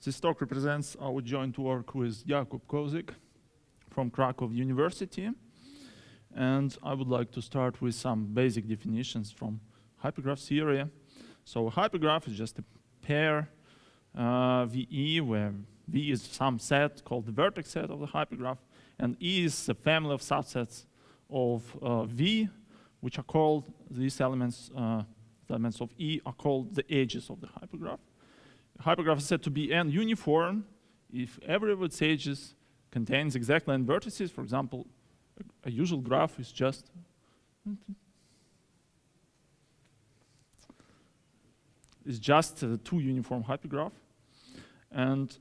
This talk represents our joint work with Jakub Kozik from Krakow University. And I would like to start with some basic definitions from hypergraph theory. So a hypergraph is just a pair VE, where V is some set called the vertex set of the hypergraph, and E is a family of subsets of V, which are called, these elements of E are called the edges of the hypergraph. A hypergraph is said to be n-uniform if every of its edges contains exactly n vertices. For example, a usual graph is just a two-uniform hypergraph. And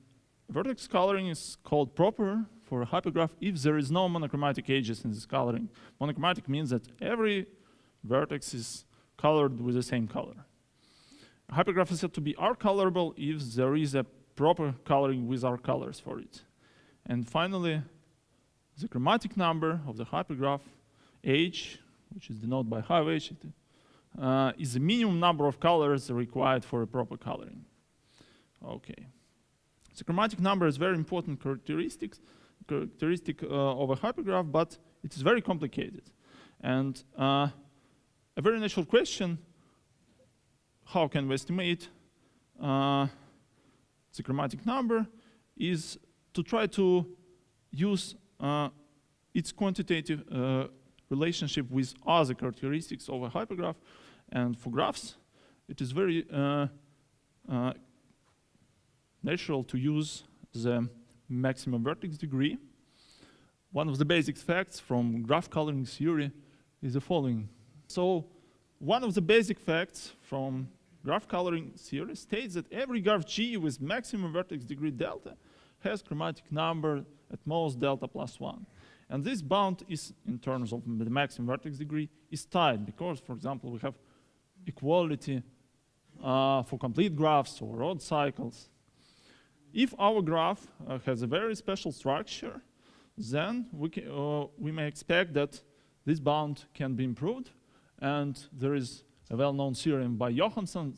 vertex coloring is called proper for a hypergraph if there is no monochromatic edges in this coloring. Monochromatic means that every vertex is colored with the same color. A hypergraph is said to be r-colorable if there is a proper coloring with r colors for it. And finally, the chromatic number of the hypergraph, h, which is denoted by high h, is the minimum number of colors required for a proper coloring. Okay. The chromatic number is very important characteristic of a hypergraph, but it is very complicated. And a very natural question, how can we estimate the chromatic number, is to try to use its quantitative relationship with other characteristics of a hypergraph. And for graphs, it is very natural to use the maximum vertex degree. One of the basic facts from graph coloring theory is the following. So one of the basic facts from graph coloring theory states that every graph G with maximum vertex degree delta has chromatic number at most delta plus 1. And this bound is, in terms of the maximum vertex degree, is tight because, for example, we have equality for complete graphs or odd cycles. If our graph has a very special structure, then we may expect that this bound can be improved. And there is a well-known theorem by Johansson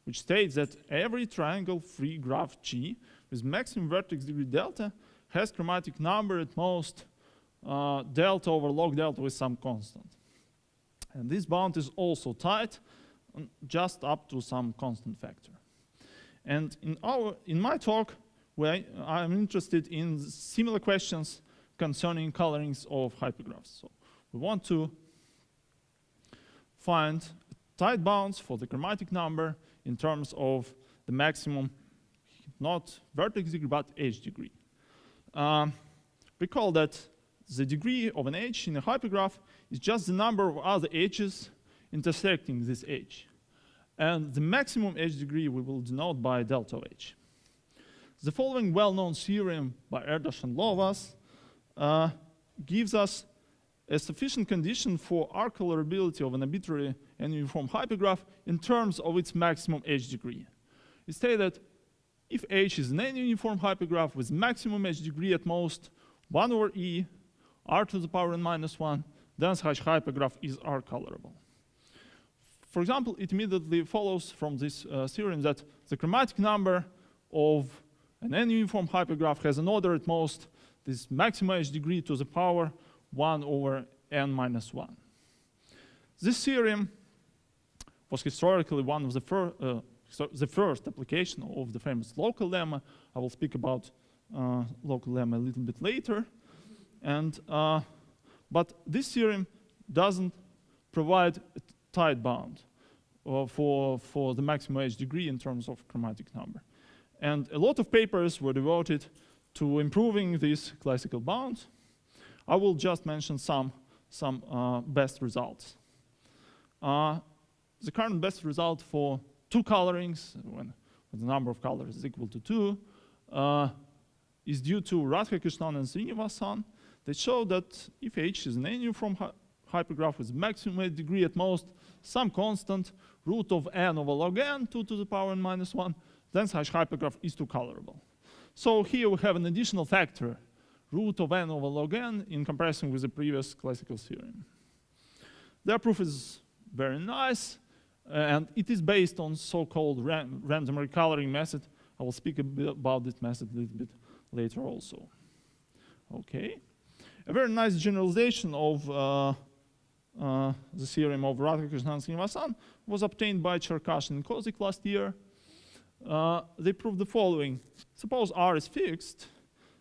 which states that every triangle-free graph G with maximum vertex degree delta has chromatic number at most delta over log delta with some constant. And this bound is also tight just up to some constant factor. And in my talk, I'm interested in similar questions concerning colorings of hypergraphs. So we want to find tight bounds for the chromatic number in terms of the maximum, not vertex degree, but edge degree. Recall that the degree of an edge in a hypergraph is just the number of other edges intersecting this edge. And the maximum edge degree we will denote by delta of h. The following well-known theorem by Erdős and Lovász gives us a sufficient condition for r-colorability of an arbitrary and uniform hypergraph in terms of its maximum edge degree. It states that if H is an n-uniform hypergraph with maximum edge degree at most 1 over E, r to the power n minus 1, then such hypergraph is r-colorable. For example, it immediately follows from this theorem that the chromatic number of an n-uniform hypergraph has an order at most this maximum edge degree to the power 1 over n minus 1. This theorem was historically one of the first application of the famous local lemma. I will speak about local lemma a little bit later. And but this theorem doesn't provide a tight bound for the maximum edge degree in terms of chromatic number. And a lot of papers were devoted to improving this classical bound. I will just mention some best results. The current best result for two colorings, when the number of colors is equal to 2, is due to Radhakrishnan and Srinivasan. They show that if H is an n-uniform hypergraph with maximum edge degree at most some constant root of n over log n 2 to the power n minus 1, then such hypergraph is two-colorable. So here we have an additional factor, root of n over log n, in comparison with the previous classical theorem. Their proof is very nice, and it is based on so-called random recoloring method. I I will speak a bit about this method a little bit later also. Okay. A very nice generalization of the theorem of Radhakrishnan-Srinivasan was obtained by Cherkash and Kozik last year. They proved the following. Suppose R is fixed,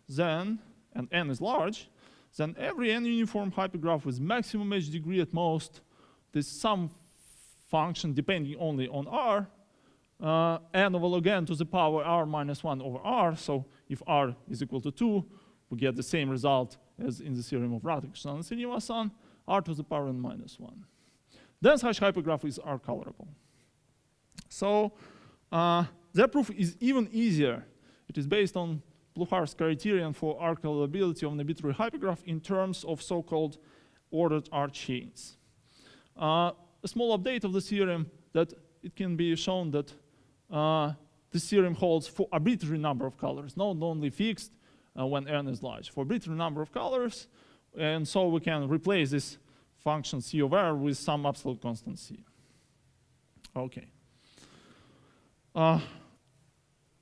then, and N is large, then every N uniform hypergraph with maximum edge degree at most, this some function depending only on R, N over log N to the power R minus 1 over R. So if R is equal to 2, we get the same result as in the theorem of Radhakrishnan and Srinivasan, R to the power N minus 1. Then such hypergraph is r-colorable. So their proof is even easier. It is based on Pluhar's criterion for r-colorability of an arbitrary hypergraph in terms of so-called ordered R chains. A small update of the theorem that it can be shown that this theorem holds for arbitrary number of colors, not only fixed when N is large, for arbitrary number of colors, and so we can replace this function C of R with some absolute constant C. Okay.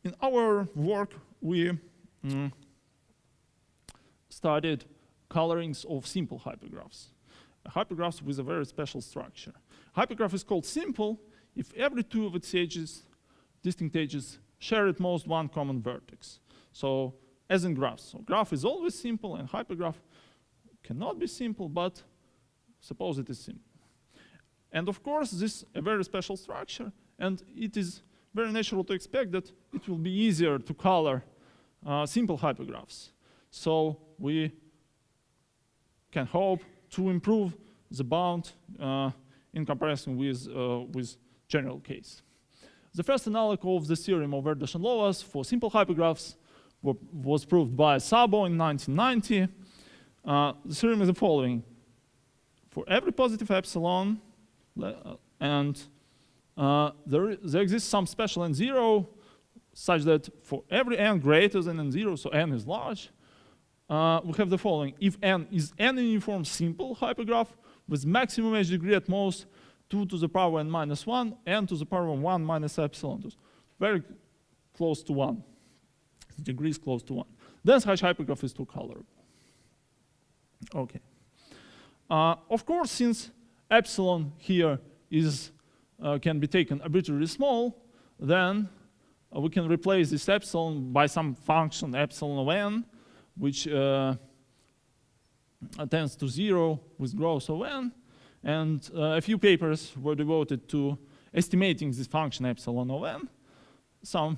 In our work, we studied colorings of simple hypergraphs. Hypergraphs with a very special structure. Hypergraph is called simple if every two of its edges, distinct edges, share at most one common vertex. So, as in graphs. So, graph is always simple, and hypergraph cannot be simple, but suppose it is simple. And of course, this is a very special structure, and it is very natural to expect that it will be easier to color simple hypergraphs. So we can hope to improve the bound in comparison with general case. The first analog of the theorem of Erdős and Lovász for simple hypergraphs was proved by Szabo in 1990. The theorem is the following. For every positive epsilon, and there exists some special n0 such that for every n greater than n0, so n is large, we have the following. If n is an uniform simple hypergraph with maximum edge degree at most 2 to the power n minus 1, n to the power 1 minus epsilon, very close to 1. The degree is close to 1. Then such hypergraph is two-colorable. Okay. Of course, since epsilon here is can be taken arbitrarily small, then we can replace this epsilon by some function epsilon of n, which tends to 0 with growth of n. And a few papers were devoted to estimating this function epsilon of n. Some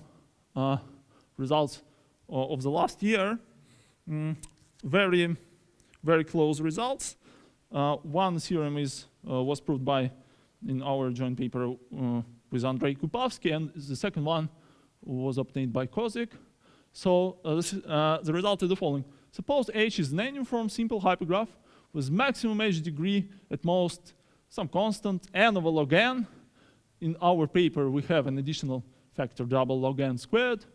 results of the last year, very, very close results. One theorem was proved in our joint paper with Andrei Kupavsky, and the second one was obtained by Kozik. So the result is the following. Suppose H is an n-uniform simple hypergraph with maximum edge degree at most some constant n over log n. In our paper, we have an additional factor double log n squared,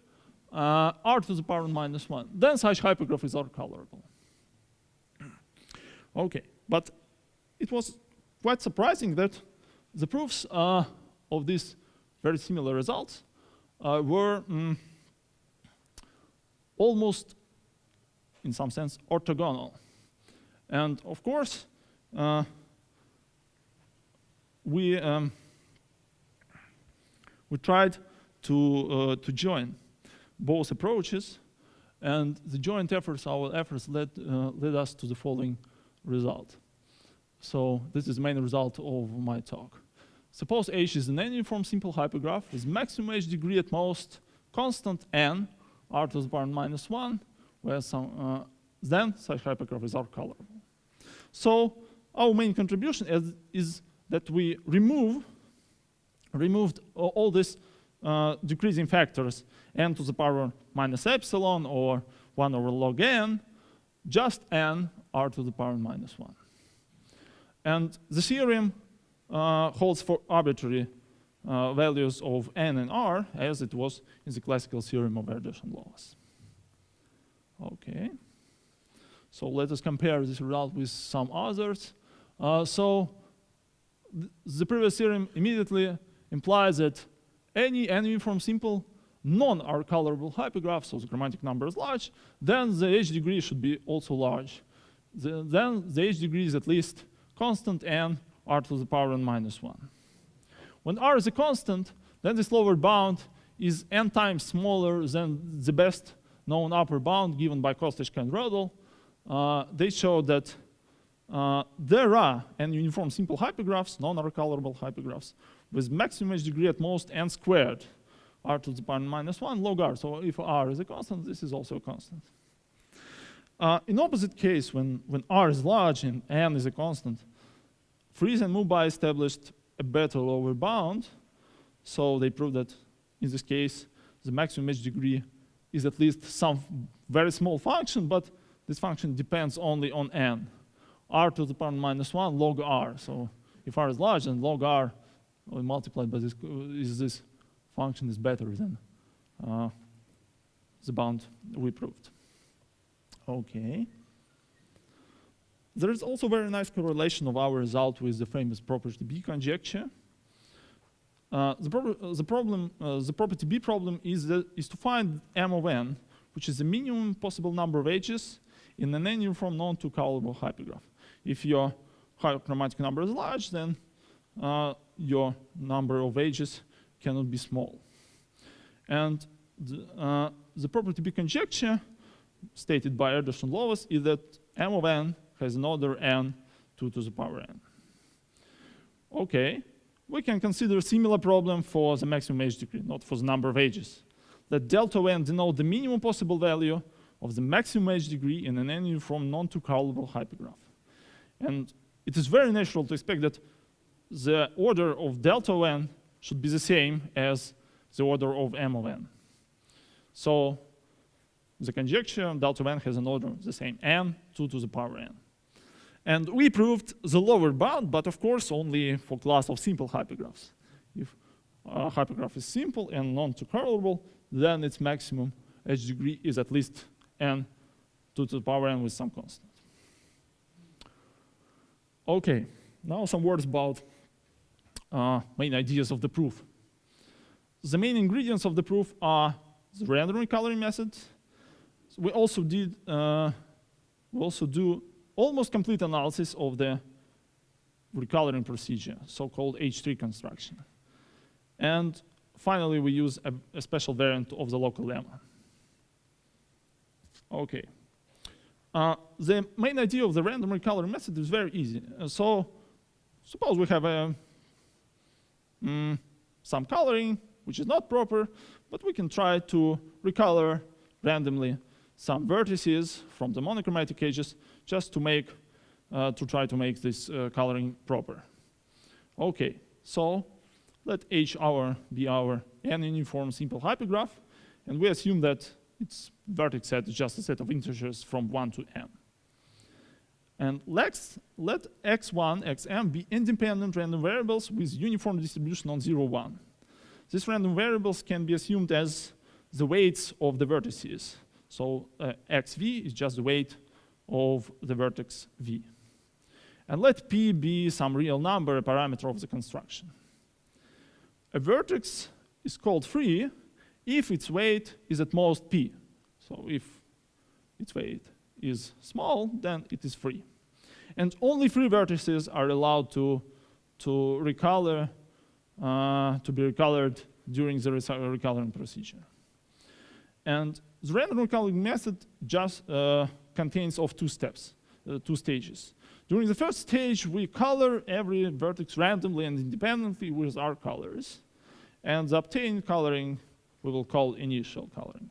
r to the power minus 1. Then such hypergraph is r-colorable. Okay, but it was quite surprising that the proofs of these very similar results were almost, in some sense, orthogonal. And of course, we tried to join both approaches, and the joint efforts, our efforts led us to the following result. So this is the main result of my talk. Suppose H is an n-uniform simple hypergraph with maximum edge degree at most constant n, r to the power minus 1, where then such hypergraph is r-colorable. So our main contribution is that we removed all these decreasing factors, n to the power minus epsilon or 1 over log n, just n, r to the power minus 1. And the theorem holds for arbitrary values of n and r, as it was in the classical theorem of Erdős and Lovász. Okay. So let us compare this result with some others. So the previous theorem immediately implies that any n-uniform simple non-r-colorable hypergraph, so the chromatic number is large, then the h degree should be also large. Then the h degree is at least constant n r to the power n minus 1. When r is a constant, then this lower bound is n times smaller than the best known upper bound given by Kostechka and Rödel. They show that there are n uniform simple hypergraphs, non-r-colorable hypergraphs, with maximum h degree at most n squared, r to the power minus 1 log r. So if r is a constant, this is also a constant. In opposite case, when r is large and n is a constant, Fries and Mubai established a better lower bound. So they proved that in this case, the maximum h degree is at least some very small function, but this function depends only on n. R to the power minus 1 log r. So if r is large, then log r multiplied by this function is better than the bound we proved. Okay. There is also a very nice correlation of our result with the famous property B conjecture. The property B problem is to find m of n, which is the minimum possible number of edges in an n-uniform non-r-colorable hypergraph. If your chromatic number is large, then your number of edges cannot be small. And the property B conjecture, stated by Erdős and Lovász, is that m of n has an order n 2 to the power n. Okay, we can consider a similar problem for the maximum h degree, not for the number of edges. Let delta n denote the minimum possible value of the maximum h degree in an n-uniform non-r-colorable hypergraph. And it is very natural to expect that the order of delta n should be the same as the order of m of n. So the conjecture delta n has an order the same, n 2 to the power n. And we proved the lower bound, but of course only for class of simple hypergraphs. If a hypergraph is simple and non-r-colorable, then its maximum h degree is at least n 2 to the power n with some constant. Okay, now some words about main ideas of the proof. The main ingredients of the proof are the random recoloring method. So we also do almost complete analysis of the recoloring procedure, so-called H3 construction. And finally, we use a special variant of the local lemma. Okay. The main idea of the random recoloring method is very easy. So suppose we have some coloring, which is not proper, but we can try to recolor randomly some vertices from the monochromatic edges just to try to make this coloring proper. Okay, so let H be our n-uniform simple hypergraph, and we assume that its vertex set is just a set of integers from 1 to n. And let x1, xm be independent random variables with uniform distribution on 0, 1. These random variables can be assumed as the weights of the vertices. So xv is just the weight of the vertex v. And let p be some real number, a parameter of the construction. A vertex is called free if its weight is at most p. So if its weight is small, then it is free. And only free vertices are allowed to be recolored during the recoloring procedure. And the random recoloring method just contains of two stages. During the first stage, we color every vertex randomly and independently with our colors. And the obtained coloring we will call initial coloring.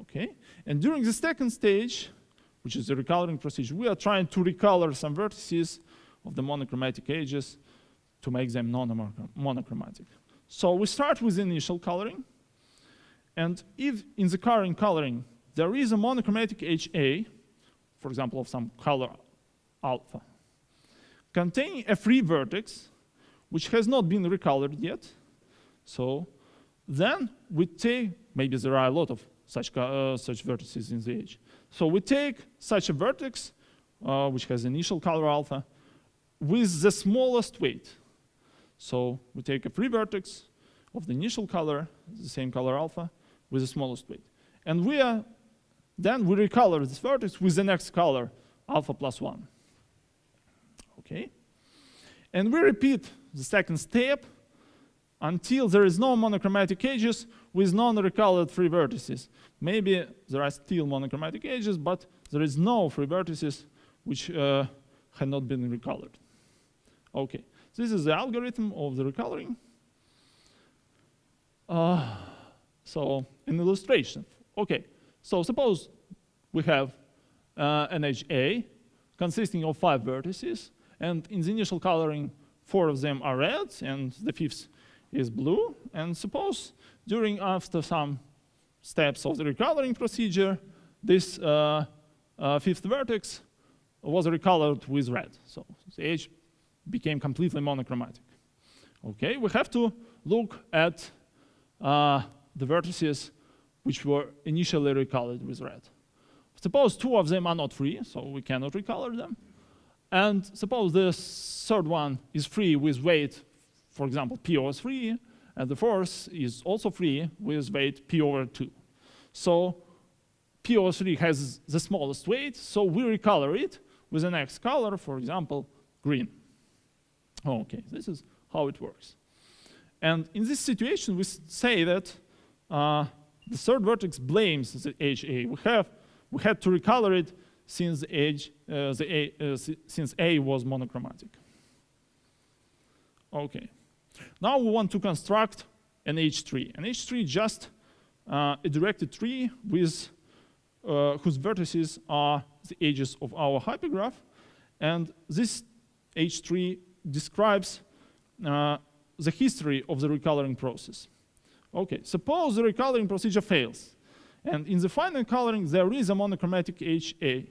Okay, and during the second stage, which is the recoloring procedure, we are trying to recolor some vertices of the monochromatic edges to make them non-monochromatic. So we start with initial coloring, and if in the current coloring there is a monochromatic HA, for example of some color alpha, containing a free vertex which has not been recolored yet, so then we take, maybe there are a lot of such vertices in the edge. So we take such a vertex, which has initial color alpha, with the smallest weight. So we take a free vertex of the initial color, the same color alpha, with the smallest weight. And then we recolor this vertex with the next color, alpha plus 1. Okay? And we repeat the second step until there is no monochromatic edges with non-recolored free vertices. Maybe there are still monochromatic edges, but there is no free vertices which had not been recolored. Okay, this is the algorithm of the recoloring. So an illustration. Okay, so suppose we have an edge A consisting of 5 vertices, and in the initial coloring 4 of them are red and the 5th is blue. And suppose after some steps of the recoloring procedure, this 5th vertex was recolored with red. So the edge became completely monochromatic. Okay, we have to look at the vertices which were initially recolored with red. Suppose 2 of them are not free, so we cannot recolor them. And suppose the third one is free with weight, for example, p over 3, and the fourth is also free with weight p over 2. So p over 3 has the smallest weight, so we recolor it with the next color, for example, green. Okay, this is how it works. And in this situation, we say that the third vertex blames the edge A. We had to recolor it since since A was monochromatic. Okay. Now we want to construct an H tree. An H tree is just a directed tree with whose vertices are the edges of our hypergraph, and this H tree describes the history of the recoloring process. Okay, suppose the recoloring procedure fails, and in the final coloring there is a monochromatic HA.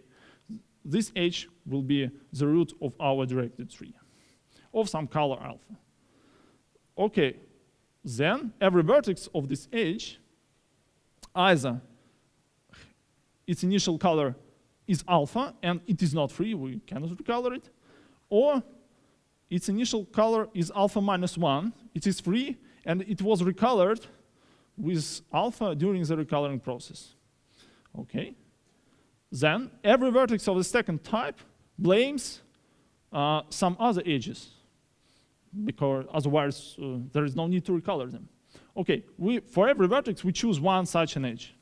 This H will be the root of our directed tree of some color alpha. Okay, then every vertex of this H, either its initial color is alpha and it is not free, we cannot recolor it, or its initial color is alpha minus 1, it is free and it was recolored with alpha during the recoloring process. Okay. Then every vertex of the second type blames some other edges, because otherwise there is no need to recolor them. Okay, for every vertex we choose one such an edge.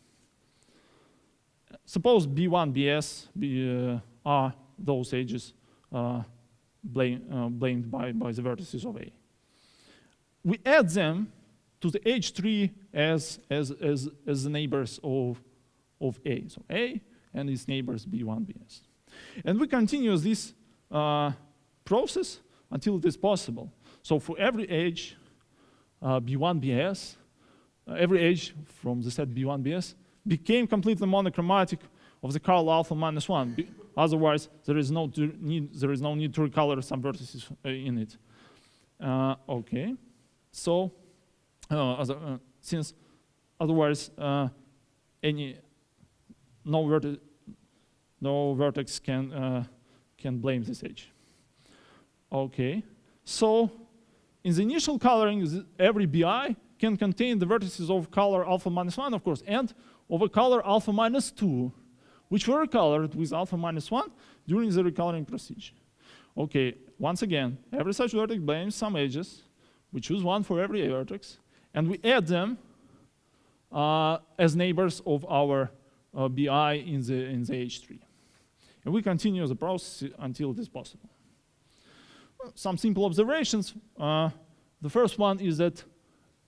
Suppose B1, BS are those edges blamed by the vertices of A. We add them to the H tree as the neighbors of A. So A and its neighbors B1, BS. And we continue this process until it is possible. So for every edge B1, BS, every edge from the set B1, BS became completely monochromatic of the color alpha minus 1. Otherwise, there is no need to recolor some vertices in it. Okay, so since otherwise no vertex can blame this edge. Okay, so in the initial coloring, every BI can contain the vertices of color alpha minus 1, of course, and of a color alpha minus 2, which were colored with alpha minus 1 during the recoloring procedure. Okay, once again, every such vertex blames some edges. We choose one for every vertex, and we add them as neighbors of our BI in the H tree. And we continue the process until it is possible. Some simple observations. The first one is that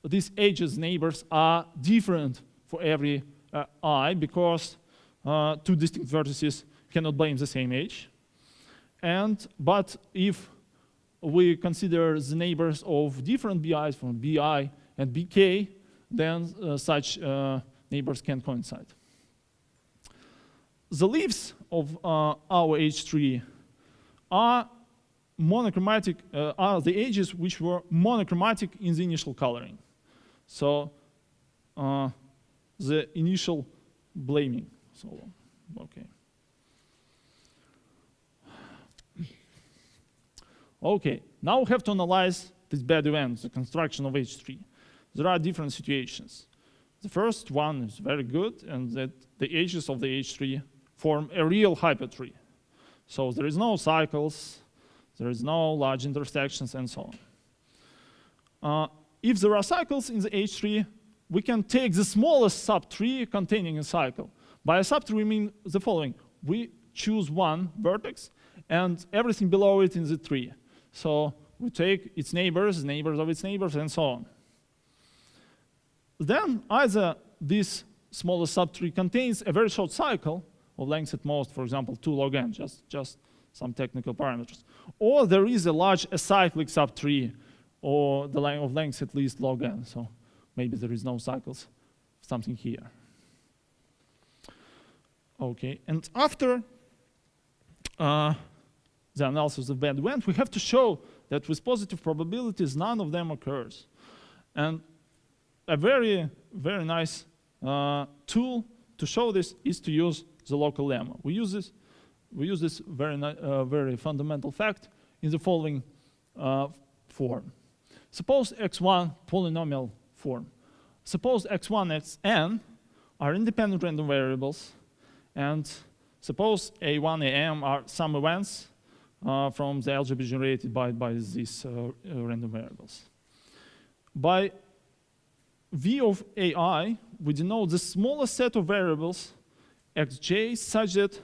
these edges neighbors are different for every I, because 2 distinct vertices cannot blame the same edge. But if we consider the neighbors of different BIs from BI and BK, then such neighbors can coincide. The leaves of our H tree are monochromatic, are the edges which were monochromatic in the initial coloring. So the initial blaming. So, okay. Okay, now we have to analyze this bad event, the construction of H tree. there are different situations. The first one is very good, and that the edges of the H3 form a real hypertree. So there is no cycles, there is no large intersections, and so on. If there are cycles in the H3, we can take the smallest subtree containing a cycle. By a subtree, we mean the following. We choose one vertex, and everything below it in the tree. So we take its neighbors, neighbors of its neighbors, and so on. Then either this smallest subtree contains a very short cycle of length at most, for example, 2 log n, just some technical parameters. Or there is a large acyclic subtree, or the length of length at least log n. So maybe there is no cycles, something here. Okay, and after the analysis of band event, we have to show that with positive probabilities, none of them occurs. And a very, very nice tool to show this is to use the local lemma. We use this very fundamental fact in the following form. Suppose x1 polynomial form. Suppose x1 and xn are independent random variables, and suppose a1, am are some events from the algebra generated by these random variables. By v of ai, we denote the smallest set of variables xj such that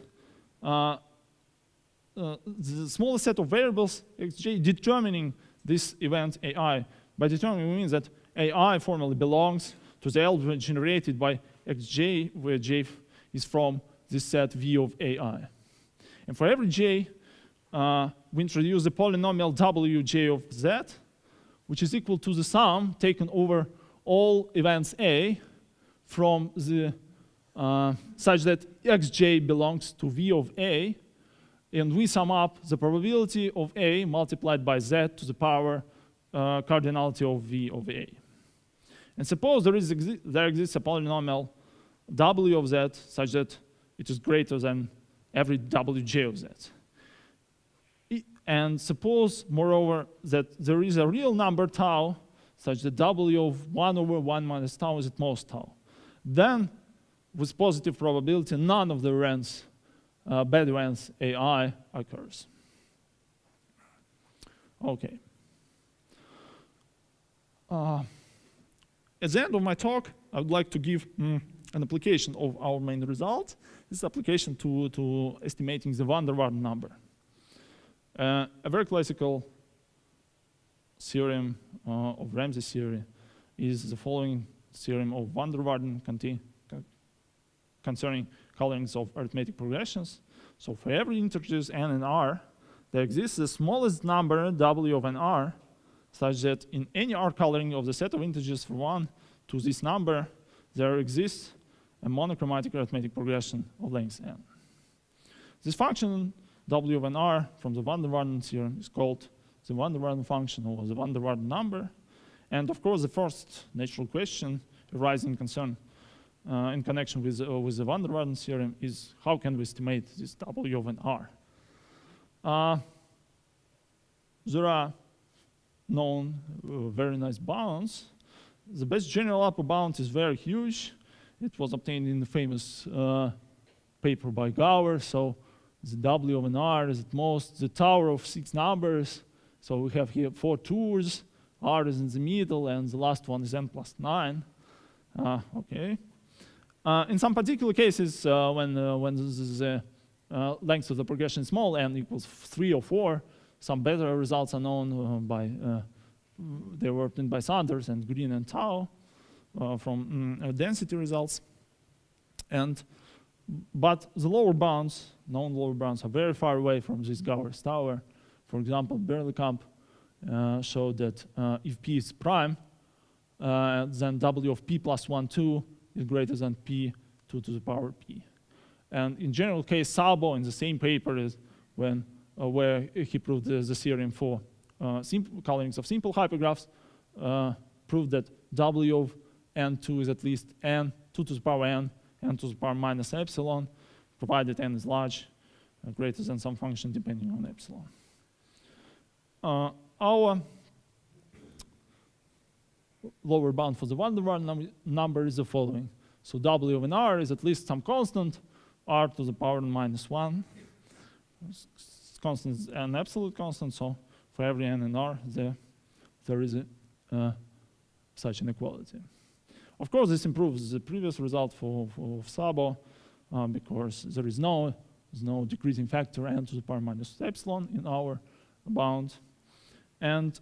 the smallest set of variables xj determining this event ai. By determining, we mean that ai formally belongs to the algebra generated by xj, where j is from this set v of ai. And for every j, we introduce the polynomial wj of z, which is equal to the sum taken over all events a from the such that xj belongs to v of a, and we sum up the probability of a multiplied by z to the power cardinality of v of a. And suppose there exists a polynomial w of z such that it is greater than every wj of z. And suppose, moreover, that there is a real number tau such that w of 1 over 1 minus tau is at most tau. Then, with positive probability, none of the events, bad events ai occurs. Okay. At the end of my talk, I would like to give an application of our main result. This application to estimating the van der Waals number. A very classical theorem of Ramsey's theory is the following theorem of van der Waals concerning colorings of arithmetic progressions. So for every integers n and r, there exists the smallest number w of an r, such that in any r coloring of the set of integers from 1 to this number, there exists a monochromatic arithmetic progression of length n. This function w of an r from the van der Waals theorem is called the van der Waals function, or the van der Waals number. And of course, the first natural question arising concern in connection with the van der Waals theorem is how can we estimate this w of an r? There are known very nice bounds. The best general upper bound is very huge. It was obtained in the famous paper by Gower. So the w of an r is at most the tower of 6 numbers. So we have here 4 tours, r is in the middle, and the last one is n plus 9. Okay. In some particular cases, when the length of the progression is small, n equals 3 or 4, some better results are known they were obtained by Sanders and Green and Tao from density results. But the lower bounds, known lower bounds, are very far away from this Gower's tower. For example, Berlekamp showed that if p is prime, then w of p plus 1, 2 is greater than p 2 to the power p. And in general case, Szabo in the same paper is where he proved the theorem for simple colorings of simple hypergraphs, proved that w of n2 is at least n 2 to the power n to the power minus epsilon, provided n is large, greater than some function depending on epsilon. lower bound for the van der Waals number is the following. So W of an R is at least some constant, R to the power -1. Constant is an absolute constant, so for every n and R, there is such an equality. Of course, this improves the previous result for Szabo, because there is no decreasing factor n to the power -epsilon in our bound. And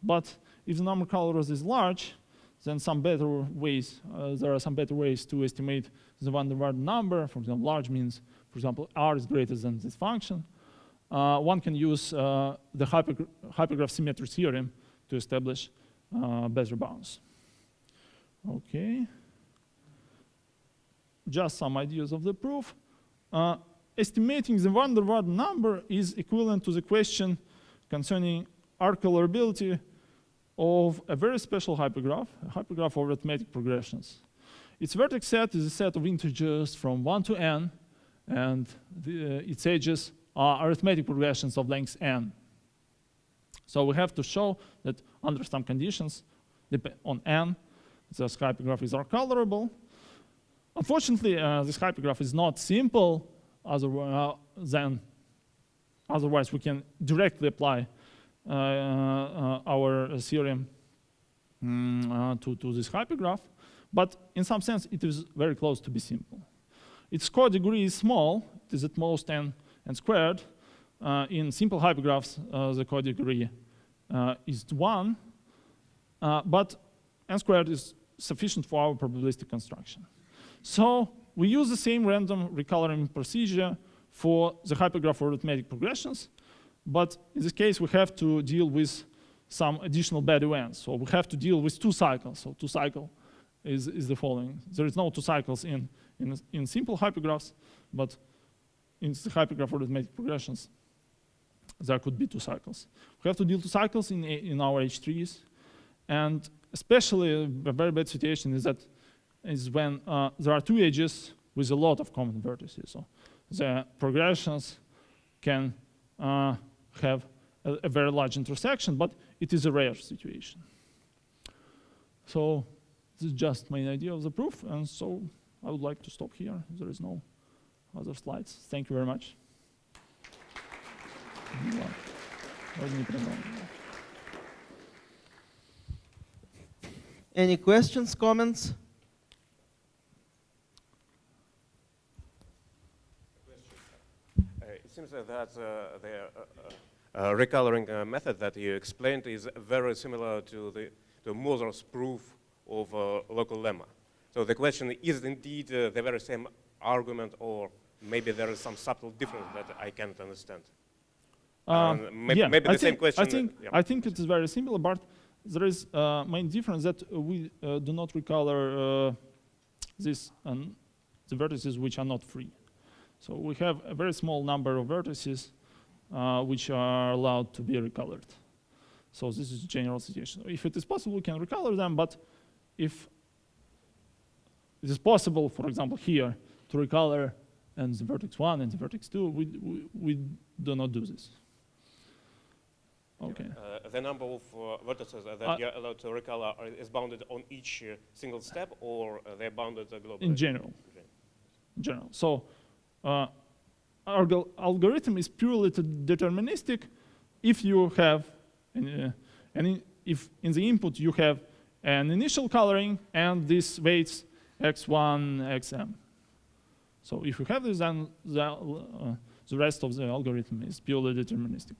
but if the number colors is large, then there are some better ways to estimate the van der Waals number. For example, large means, for example, R is greater than this function. One can use the hypergraph symmetry theorem to establish better bounds. Okay. Just some ideas of the proof. Estimating the van der Waals number is equivalent to the question concerning r-colorability of a very special hypergraph, a hypergraph of arithmetic progressions. Its vertex set is a set of integers from 1 to n, and its edges are arithmetic progressions of length n. So we have to show that under some conditions on n, this hypergraph is r-colorable. Unfortunately, this hypergraph is not simple, otherwise we can directly apply our theorem to this hypergraph. But in some sense, it is very close to be simple. Its codegree is small. It is at most n squared. In simple hypergraphs, the codegree is 1. But n squared is sufficient for our probabilistic construction. So we use the same random recoloring procedure for the hypergraph of arithmetic progressions. But in this case, we have to deal with some additional bad events. So we have to deal with 2 cycles. So 2 cycle is the following. There is no 2 cycles in simple hypergraphs, but in the hypergraph of arithmetic progressions, there could be 2 cycles. We have to deal 2 cycles in our H3s. And especially a very bad situation is when there are 2 edges with a lot of common vertices. So the progressions can have a very large intersection, but it is a rare situation. So this is just my idea of the proof, and so I would like to stop here. There is no other slides. Thank you very much. Any questions, comments? It seems that the recoloring method that you explained is very similar to the Moser's proof of local lemma. So the question is indeed the very same argument, or maybe there is some subtle difference that I can't understand. Maybe the same question. I think it is very similar, but there is main difference that we do not recolor the vertices which are not free. So we have a very small number of vertices which are allowed to be recolored. So this is a general situation. If it is possible, we can recolor them, but if it is possible, for example, here, to recolor and the vertex 1 and the vertex 2, we do not do this. Okay. The number of vertices that you're allowed to recolor is bounded on each single step, or they're bounded globally? In general. In general. So our algorithm is purely deterministic if you have, if in the input you have an initial coloring and this weights x1, xm. So if you have this, then the rest of the algorithm is purely deterministic.